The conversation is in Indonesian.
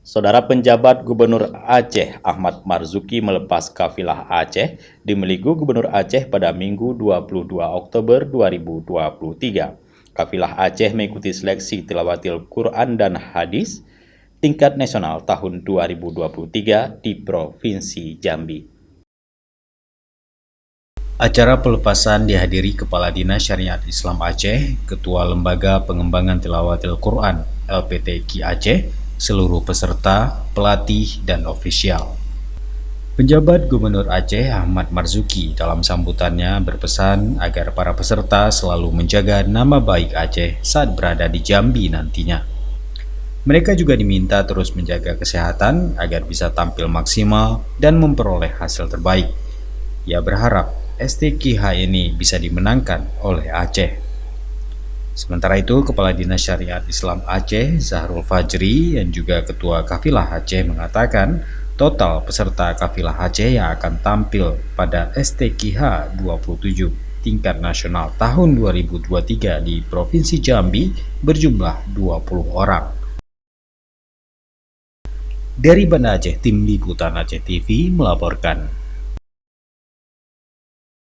Saudara penjabat Gubernur Aceh Ahmad Marzuki melepas kafilah Aceh di Meligu Gubernur Aceh pada Minggu 22 Oktober 2023. Kafilah Aceh mengikuti seleksi tilawatil Quran dan Hadis tingkat nasional tahun 2023 di Provinsi Jambi. Acara pelepasan dihadiri Kepala Dinas Syariat Islam Aceh, Ketua Lembaga Pengembangan Tilawatil Quran LPTQ Aceh, seluruh peserta, pelatih, dan ofisial. Penjabat Gubernur Aceh Ahmad Marzuki dalam sambutannya berpesan agar para peserta selalu menjaga nama baik Aceh saat berada di Jambi nantinya. Mereka juga diminta terus menjaga kesehatan agar bisa tampil maksimal dan memperoleh hasil terbaik. Ia berharap STQH ini bisa dimenangkan oleh Aceh. Sementara itu, Kepala Dinas Syariat Islam Aceh, Zahrul Fajri, dan juga Ketua Kafilah Aceh mengatakan total peserta Kafilah Aceh yang akan tampil pada STQH 27 tingkat nasional tahun 2023 di Provinsi Jambi berjumlah 20 orang. Dari Banda Aceh, Tim Liputan Aceh TV melaporkan.